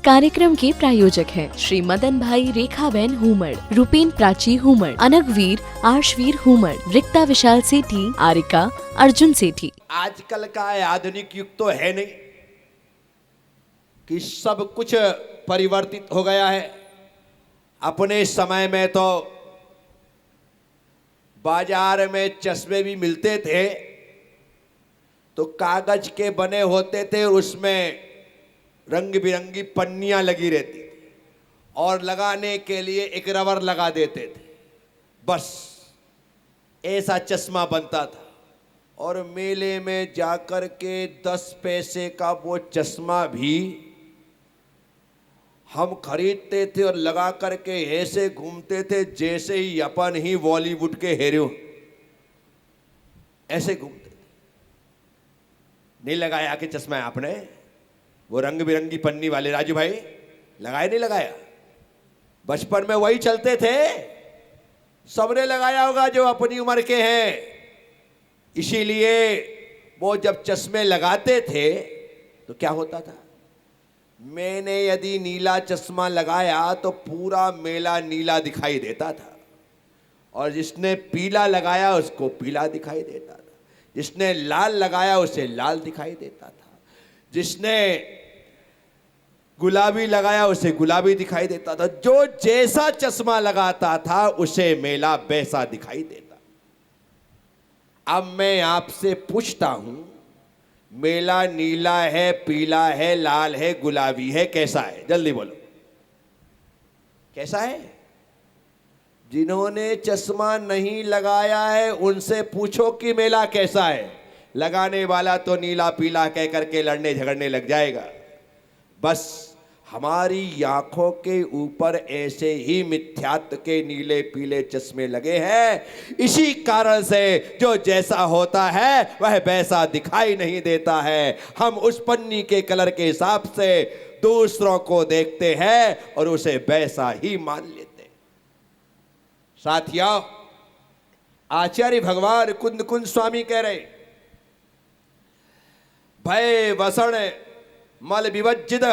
कार्यक्रम के प्रायोजक हैं श्री मदन भाई रेखाबेन हुमड़, रूपेन प्राची हुमड़, अनगवीर आर्शवीर हुमड़, रिक्ता विशाल सेठी, आरिका अर्जुन सेठी। आजकल का आधुनिक युग तो है नहीं कि सब कुछ परिवर्तित हो गया है। अपने समय में तो बाजार में चश्मे भी मिलते थे तो कागज के बने होते थे, उसमें रंग बिरंगी पन्नियां लगी रहती थी और लगाने के लिए एक रबर लगा देते थे, बस ऐसा चश्मा बनता था। और मेले में जाकर के 10 पैसे का वो चश्मा भी हम खरीदते थे और लगा करके ऐसे घूमते थे जैसे ही अपन ही बॉलीवुड के हीरो, ऐसे घूमते थे। नहीं लगाया कि चश्मा आपने वो रंग बिरंगी पन्नी वाले? राजू भाई लगाया नहीं लगाया? बचपन में वही चलते थे, सबने लगाया होगा जो अपनी उम्र के हैं। इसीलिए वो जब चश्मे लगाते थे तो क्या होता था, मैंने यदि नीला चश्मा लगाया तो पूरा मेला नीला दिखाई देता था, और जिसने पीला लगाया उसको पीला दिखाई देता था, जिसने लाल लगाया उसे लाल दिखाई देता था, जिसने गुलाबी लगाया उसे गुलाबी दिखाई देता था। जो जैसा चश्मा लगाता था उसे मेला वैसा दिखाई देता। अब मैं आपसे पूछता हूं, मेला नीला है, पीला है, लाल है, गुलाबी है, कैसा है? जल्दी बोलो, कैसा है? जिन्होंने चश्मा नहीं लगाया है उनसे पूछो कि मेला कैसा है। लगाने वाला तो नीला पीला कह करके लड़ने झगड़ने लग जाएगा। बस हमारी आंखों के ऊपर ऐसे ही मिथ्यात्व के नीले पीले चश्मे लगे हैं। इसी कारण से जो जैसा होता है वह वैसा दिखाई नहीं देता है। हम उस पन्नी के कलर के हिसाब से दूसरों को देखते हैं और उसे वैसा ही मान लेते हैं। साथियों, आचार्य भगवान कुंद कुंद स्वामी कह रहे, भय वसण मल विवज्जित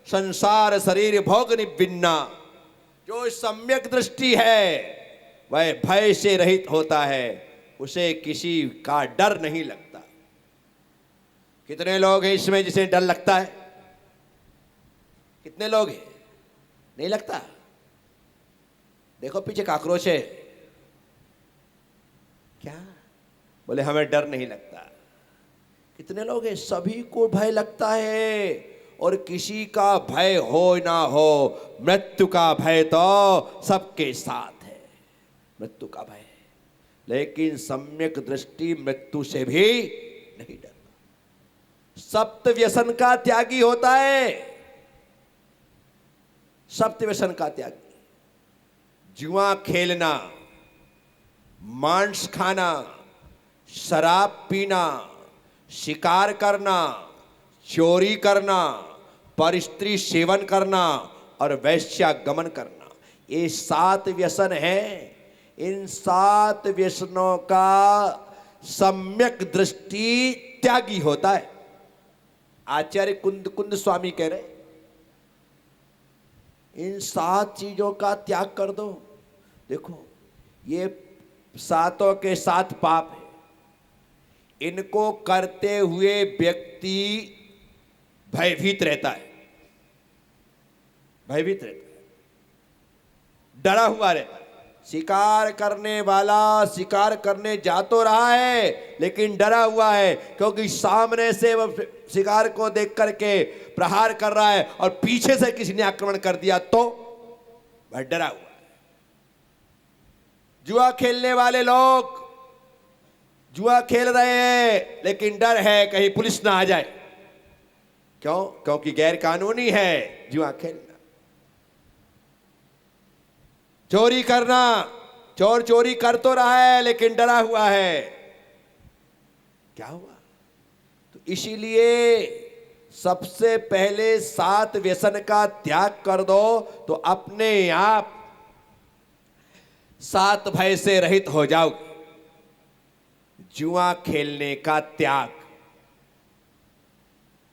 संसार शरीर भोग निविन्ना। जो सम्यक दृष्टि है वह भय से रहित होता है, उसे किसी का डर नहीं लगता। कितने लोग हैं इसमें जिसे डर लगता है? कितने लोग हैं नहीं लगता? देखो पीछे काकरोच है, क्या बोले हमें डर नहीं लगता? कितने लोग हैं सभी को भय लगता है, और किसी का भय हो ना हो, मृत्यु का भय तो सबके साथ है, मृत्यु का भय। लेकिन सम्यक दृष्टि मृत्यु से भी नहीं डरता। सप्त व्यसन का त्यागी होता है, सप्त व्यसन का त्यागी। जुआ खेलना, मांस खाना, शराब पीना, शिकार करना, चोरी करना, परस्त्री सेवन करना और वैश्यागमन करना, ये 7 व्यसन हैं। इन 7 व्यसनों का सम्यक दृष्टि त्यागी होता है। आचार्य कुंद कुंद स्वामी कह रहे, इन 7 चीजों का त्याग कर दो। देखो ये 7 के 7 पाप है, इनको करते हुए व्यक्ति भयभीत रहता है, भयभीत रहता है, डरा हुआ रहता है। शिकार करने वाला शिकार करने जा तो रहा है लेकिन डरा हुआ है, क्योंकि सामने से वह शिकार को देख करके प्रहार कर रहा है और पीछे से किसी ने आक्रमण कर दिया तो वह डरा हुआ है। जुआ खेलने वाले लोग जुआ खेल रहे हैं लेकिन डर है कहीं पुलिस ना आ जाए। क्यों? क्योंकि गैर कानूनी है जुआ खेलना। चोरी करना, चोर चोरी कर तो रहा है लेकिन डरा हुआ है। क्या हुआ? तो इसीलिए सबसे पहले 7 व्यसन का त्याग कर दो तो अपने आप 7 भय से रहित हो जाओगे। जुआ खेलने का त्याग,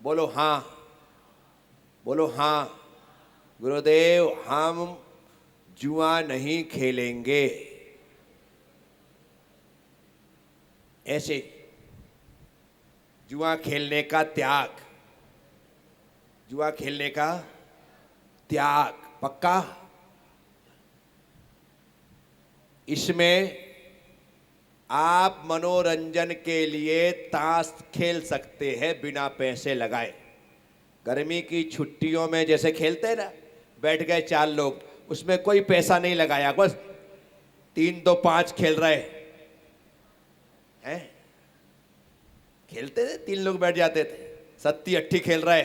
बोलो हां, बोलो हां। गुरुदेव हम जुआ नहीं खेलेंगे। ऐसे जुआ खेलने का त्याग, जुआ खेलने का त्याग पक्का। इसमें आप मनोरंजन के लिए ताश खेल सकते हैं बिना पैसे लगाए। गर्मी की छुट्टियों में जैसे खेलते हैं ना, बैठ गए 4 लोग, उसमें कोई पैसा नहीं लगाया, बस 3 2 5 खेल रहे हैं। खेलते थे, 3 लोग बैठ जाते थे, 7 8 खेल रहे,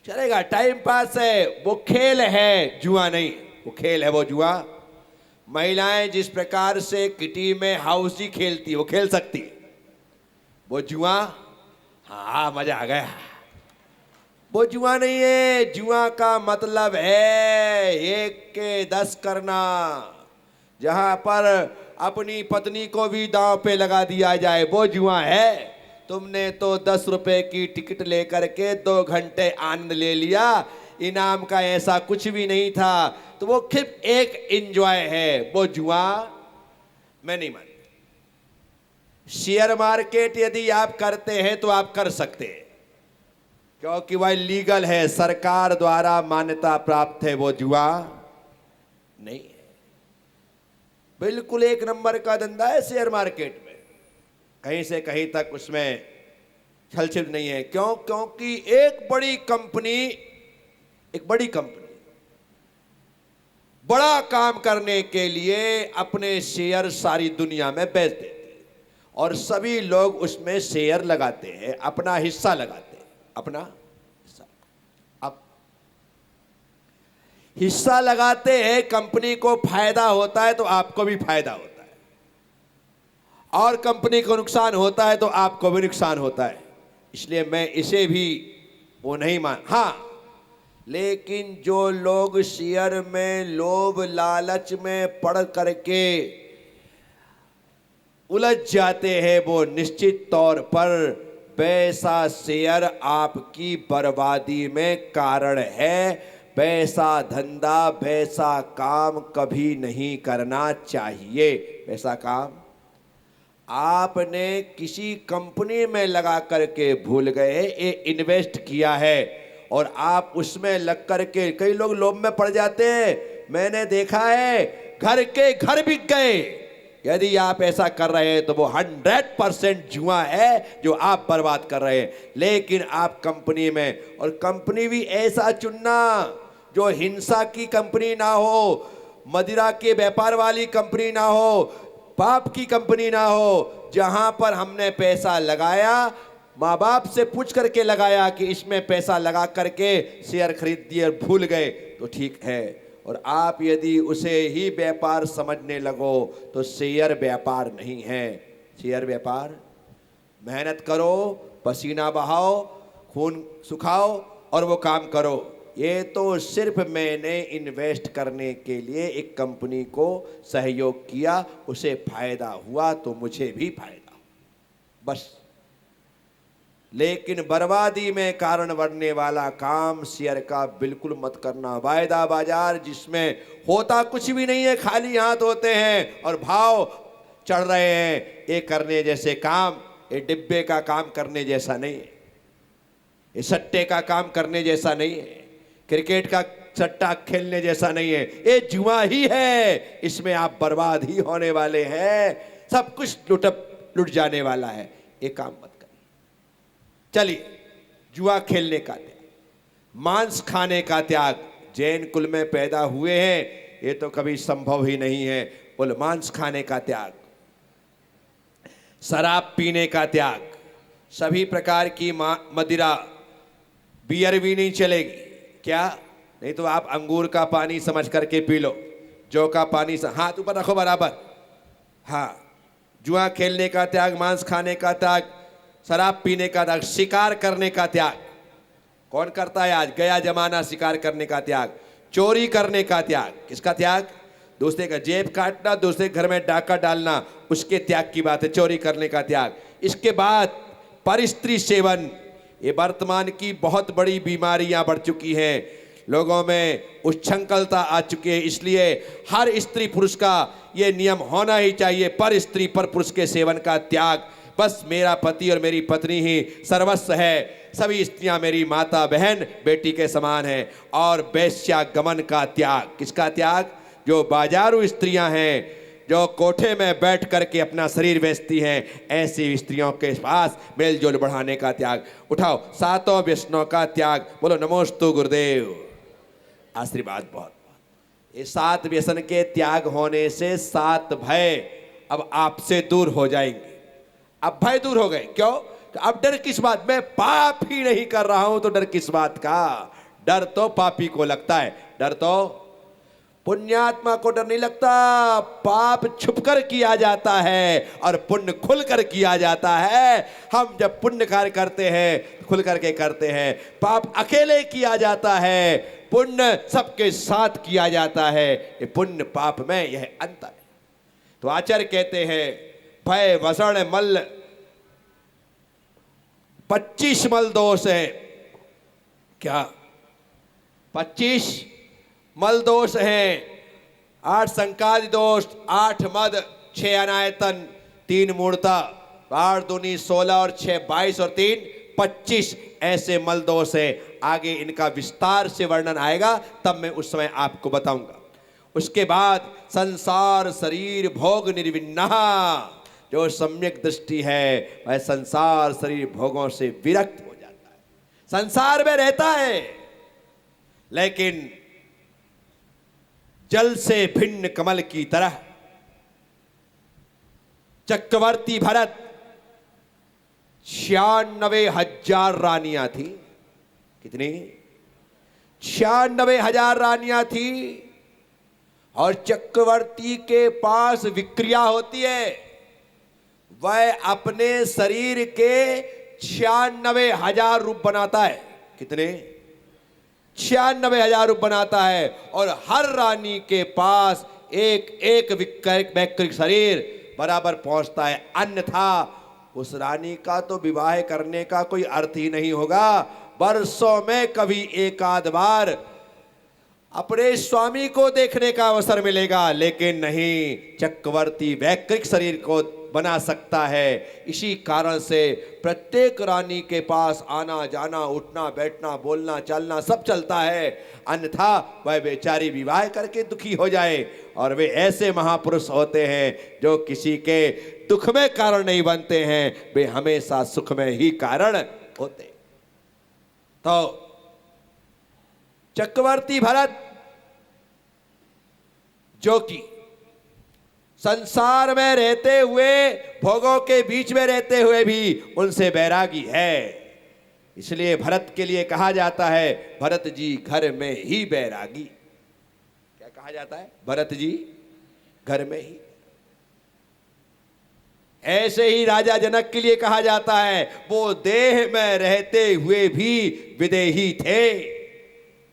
चलेगा, टाइम पास है, वो खेल है, जुआ नहीं, वो खेल है, वो जुआ। महिलाएं जिस प्रकार से किटी में हाउसी खेलती वो खेल सकती, वो जुआ, हाँ मजा आ गया, वो जुआ नहीं है। जुआ का मतलब है 1 के 10 करना, जहां पर अपनी पत्नी को भी दांव पे लगा दिया जाए, वो जुआ है। तुमने तो 10 रुपए की टिकट लेकर के 2 घंटे आनंद ले लिया, इनाम का ऐसा कुछ भी नहीं था, तो वो सिर्फ एक एंजॉय है, वो जुआ मैं नहीं मानता। शेयर मार्केट यदि आप करते हैं तो आप कर सकते हैं, क्योंकि वह लीगल है, सरकार द्वारा मान्यता प्राप्त है, वो जुआ नहीं है। बिल्कुल 1 नंबर का धंधा है शेयर मार्केट में, कहीं से कहीं तक उसमें छलछिल नहीं है। क्यों? क्योंकि एक बड़ी कंपनी बड़ा काम करने के लिए अपने शेयर सारी दुनिया में बेच देते हैं और सभी लोग उसमें शेयर लगाते हैं, अपना हिस्सा लगाते हैं, अपना हिस्सा। अब हिस्सा लगाते हैं, कंपनी को फायदा होता है तो आपको भी फायदा होता है, और कंपनी को नुकसान होता है तो आपको भी नुकसान होता है। इसलिए मैं इसे भी वो नहीं मान। हाँ, लेकिन जो लोग शेयर में लोभ लालच में पड़ करके उलझ जाते हैं, वो निश्चित तौर पर वैसा शेयर आपकी बर्बादी में कारण है। वैसा धंधा, वैसा काम कभी नहीं करना चाहिए। वैसा काम आपने किसी कंपनी में लगा करके भूल गए, ये इन्वेस्ट किया है और आप उसमें लग करके, कई लोग लोभ में पड़ जाते हैं, मैंने देखा है घर के घर बिक गए। यदि आप ऐसा कर रहे हैं तो वो 100% जुआ है जो आप बर्बाद कर रहे हैं। लेकिन आप कंपनी में, और कंपनी भी ऐसा चुनना जो हिंसा की कंपनी ना हो, मदिरा के व्यापार वाली कंपनी ना हो, पाप की कंपनी ना हो, जहां पर हमने पैसा लगाया, माँ बाप से पूछ करके लगाया कि इसमें पैसा लगा करके शेयर खरीद दिए और भूल गए तो ठीक है। और आप यदि उसे ही व्यापार समझने लगो तो शेयर व्यापार नहीं है। शेयर व्यापार, मेहनत करो, पसीना बहाओ, खून सुखाओ और वो काम करो। ये तो सिर्फ मैंने इन्वेस्ट करने के लिए एक कंपनी को सहयोग किया, उसे फायदा हुआ तो मुझे भी फायदा, बस। लेकिन बर्बादी में कारण बनने वाला काम शेयर का बिल्कुल मत करना। वायदा बाजार जिसमें होता कुछ भी नहीं है, खाली हाथ होते हैं और भाव चढ़ रहे हैं, ये करने जैसे काम, ये डिब्बे का काम करने जैसा नहीं है, ये सट्टे का काम करने जैसा नहीं है, क्रिकेट का सट्टा खेलने जैसा नहीं है, ये जुआ ही है। इसमें आप बर्बाद ही होने वाले हैं, सब कुछ लुट जाने वाला है, ये काम मत। चलिए, जुआ खेलने का त्याग, मांस खाने का त्याग। जैन कुल में पैदा हुए हैं, ये तो कभी संभव ही नहीं है। बोल, मांस खाने का त्याग, शराब पीने का त्याग, सभी प्रकार की मदिरा, बियर भी नहीं चलेगी। क्या? नहीं तो आप अंगूर का पानी समझ करके पी लो, जौ का पानी। हाथ ऊपर रखो बराबर। हाँ, जुआ खेलने का त्याग, मांस खाने का त्याग, शराब पीने का त्याग, शिकार करने का त्याग। कौन करता है आज? गया जमाना शिकार करने का त्याग। चोरी करने का त्याग। किसका त्याग? दूसरे का जेब काटना, दूसरे घर में डाका डालना, उसके त्याग की बात है, चोरी करने का त्याग। इसके बाद परस्त्री सेवन, ये वर्तमान की बहुत बड़ी बीमारियां बढ़ चुकी हैं। लोगों में उच्छृंखलता आ चुकी है, इसलिए हर स्त्री पुरुष का ये नियम होना ही चाहिए, पर स्त्री पर पुरुष के सेवन का त्याग। बस मेरा पति और मेरी पत्नी ही सर्वस्व है, सभी स्त्रियां मेरी माता बहन बेटी के समान हैं। और वेश्यागमन का त्याग। किसका त्याग? जो बाजारू स्त्रियां हैं, जो कोठे में बैठ करके अपना शरीर बेचती हैं, ऐसी स्त्रियों के पास मेलजोल बढ़ाने का त्याग। उठाओ, सातों व्यसनों का त्याग। बोलो नमोस्तु गुरुदेव। आशीर्वाद बहुत बहुत। ये 7 व्यसन के त्याग होने से 7 भय अब आपसे दूर हो जाएंगे। अब भय दूर हो गए। क्यों? अब डर किस बात? मैं पाप ही नहीं कर रहा हूं तो डर किस बात का? डर तो पापी को लगता है, डर तो पुण्यात्मा को डर नहीं लगता। पाप छुपकर किया जाता है और पुण्य खुलकर किया जाता है। हम जब पुण्य कार्य करते हैं खुल करके करते हैं, पाप अकेले किया जाता है, पुण्य सबके साथ किया जाता है। ये पुण्य पाप में यह अंतर है। तो आचार्य कहते हैं भय वसण मल 25 मल दोष है। क्या? 25 मल दोष हैं। 8 संकादि दोष, 8 मद, 6 अनायतन, 3 मूर्ता, 8 दूनी 16 और 6 22 और 3 25 ऐसे मल दोष है। आगे इनका विस्तार से वर्णन आएगा, तब मैं उस समय आपको बताऊंगा। उसके बाद संसार शरीर भोग निर्विन्ना, जो सम्यक दृष्टि है वह संसार शरीर भोगों से विरक्त हो जाता है। संसार में रहता है लेकिन जल से भिन्न कमल की तरह। चक्रवर्ती भरत 96,000 रानियां थी। कितनी? 96,000 रानियां थी। और चक्रवर्ती के पास विक्रिया होती है, वह अपने शरीर के 96,000 रूप बनाता है। कितने? 96,000 रूप बनाता है। और हर रानी के पास एक एक वैकृत शरीर बराबर पहुंचता है, अन्यथा उस रानी का तो विवाह करने का कोई अर्थ ही नहीं होगा। वर्षों में कभी एक आध बार अपने स्वामी को देखने का अवसर मिलेगा, लेकिन नहीं, चक्रवर्ती वैकृत शरीर को बना सकता है। इसी कारण से प्रत्येक रानी के पास आना जाना, उठना बैठना, बोलना चलना सब चलता है, अन्यथा वह बेचारी विवाह करके दुखी हो जाए। और वे ऐसे महापुरुष होते हैं जो किसी के दुख में कारण नहीं बनते हैं, वे हमेशा सुख में ही कारण होते। तो चक्रवर्ती भरत जो कि संसार में रहते हुए, भोगों के बीच में रहते हुए भी उनसे बैरागी है, इसलिए भरत के लिए कहा जाता है भरत जी घर में ही बैरागी। क्या कहा जाता है? भरत जी घर में ही। ऐसे ही राजा जनक के लिए कहा जाता है वो देह में रहते हुए भी विदेही थे।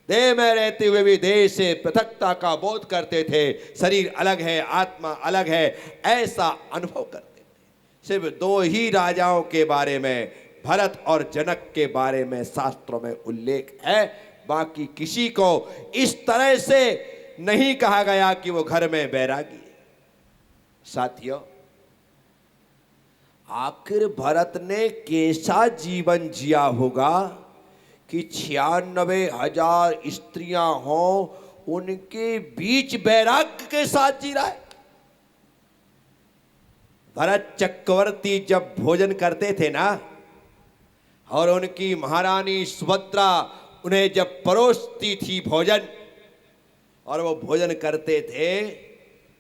देह में रहते हुए भी देह से पृथकता का बोध करते थे। शरीर अलग है, आत्मा अलग है, ऐसा अनुभव करते थे। सिर्फ 2 ही राजाओं के बारे में, भरत और जनक के बारे में शास्त्रों में उल्लेख है, बाकी किसी को इस तरह से नहीं कहा गया कि वो घर में बैरागी है। साथियों, आखिर भरत ने कैसा जीवन जिया होगा कि 96,000 स्त्रियां हों, उनके बीच वैराग्य के साथ जी रहा है। भरत चक्रवर्ती जब भोजन करते थे ना, और उनकी महारानी सुभद्रा उन्हें जब परोसती थी भोजन, और वो भोजन करते थे,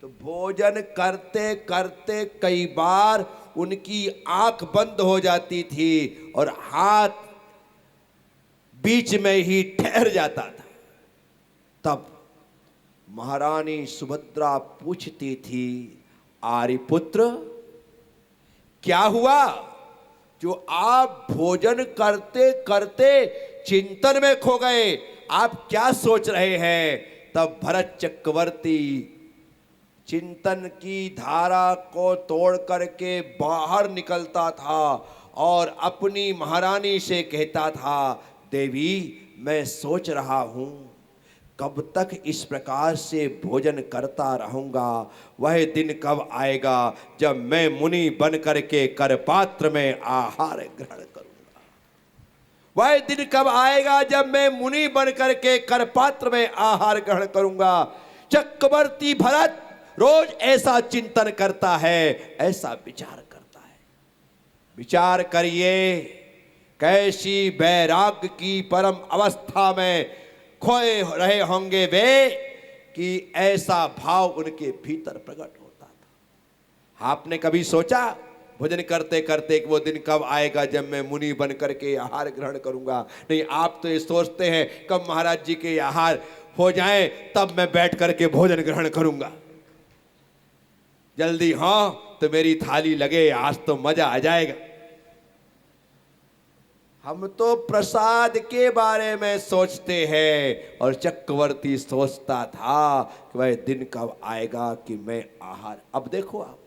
तो भोजन करते करते कई बार उनकी आंख बंद हो जाती थी और हाथ बीच में ही ठहर जाता था। तब महारानी सुभद्रा पूछती थी, आर्यपुत्र क्या हुआ जो आप भोजन करते करते चिंतन में खो गए? आप क्या सोच रहे हैं? तब भरत चक्रवर्ती चिंतन की धारा को तोड़ करके बाहर निकलता था और अपनी महारानी से कहता था, देवी मैं सोच रहा हूं कब तक इस प्रकार से भोजन करता रहूंगा? वह दिन कब आएगा जब मैं मुनि बन करके करपात्र में आहार ग्रहण करूंगा? वह दिन कब आएगा जब मैं मुनि बन करके करपात्र में आहार ग्रहण करूंगा? चक्रवर्ती भरत रोज ऐसा चिंतन करता है, ऐसा विचार करता है। विचार करिए, कैसी वैराग्य की परम अवस्था में खोए रहे होंगे वे कि ऐसा भाव उनके भीतर प्रकट होता था। आपने कभी सोचा भोजन करते करते कि वो दिन कब आएगा जब मैं मुनि बन करके आहार ग्रहण करूंगा? नहीं, आप तो ये सोचते हैं कब महाराज जी के आहार हो जाएं तब मैं बैठ करके भोजन ग्रहण करूंगा। जल्दी हाँ तो मेरी थाली लगे, आज तो मजा आ जाएगा। हम तो प्रसाद के बारे में सोचते हैं और चक्रवर्ती सोचता था कि वह दिन कब आएगा कि मैं आहार। अब देखो आप,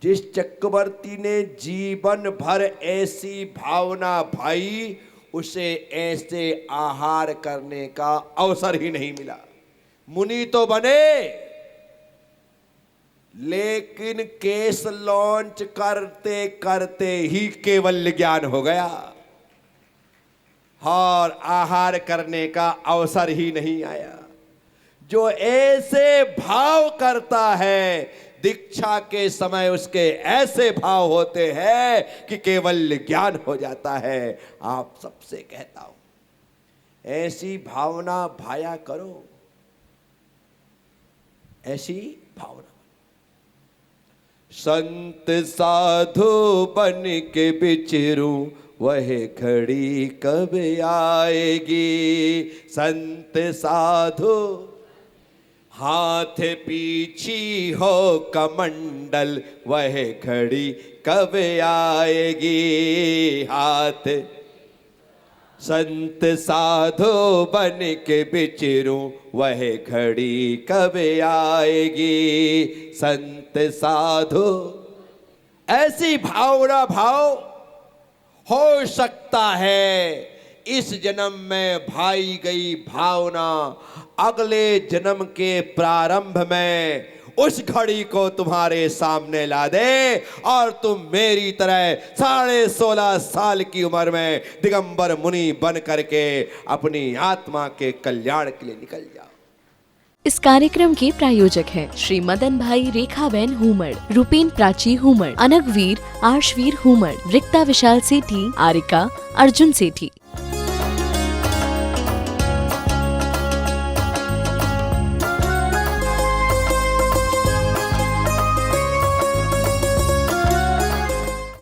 जिस चक्रवर्ती ने जीवन भर ऐसी भावना भाई, उसे ऐसे आहार करने का अवसर ही नहीं मिला। मुनि तो बने, लेकिन केस लॉन्च करते करते ही केवल ज्ञान हो गया और आहार करने का अवसर ही नहीं आया। जो ऐसे भाव करता है, दीक्षा के समय उसके ऐसे भाव होते हैं कि केवल ज्ञान हो जाता है। आप सबसे कहता हूं, ऐसी भावना भाया करो, ऐसी भावना। संत साधु बन के बिचरूं, वह घड़ी कब आएगी? संत साधु हाथ पीछी हो कमंडल, वह घड़ी कब आएगी? हाथ संत साधु बन के बिचरूं, वह घड़ी कब आएगी? संत साधु, ऐसी भावना भाव हो सकता है इस जन्म में भाई गई भावना अगले जन्म के प्रारंभ में उस घड़ी को तुम्हारे सामने ला दे और तुम मेरी तरह 16.5 साल की उम्र में दिगंबर मुनि बन करके अपनी आत्मा के कल्याण के लिए निकल जाओ। इस कार्यक्रम के प्रायोजक हैं श्री मदन भाई रेखाबेन हुमड़, रूपेन प्राची हुमड़, अनगवीर आर्शवीर हुमड़, रिक्ता विशाल सेठी, आरिका अर्जुन सेठी।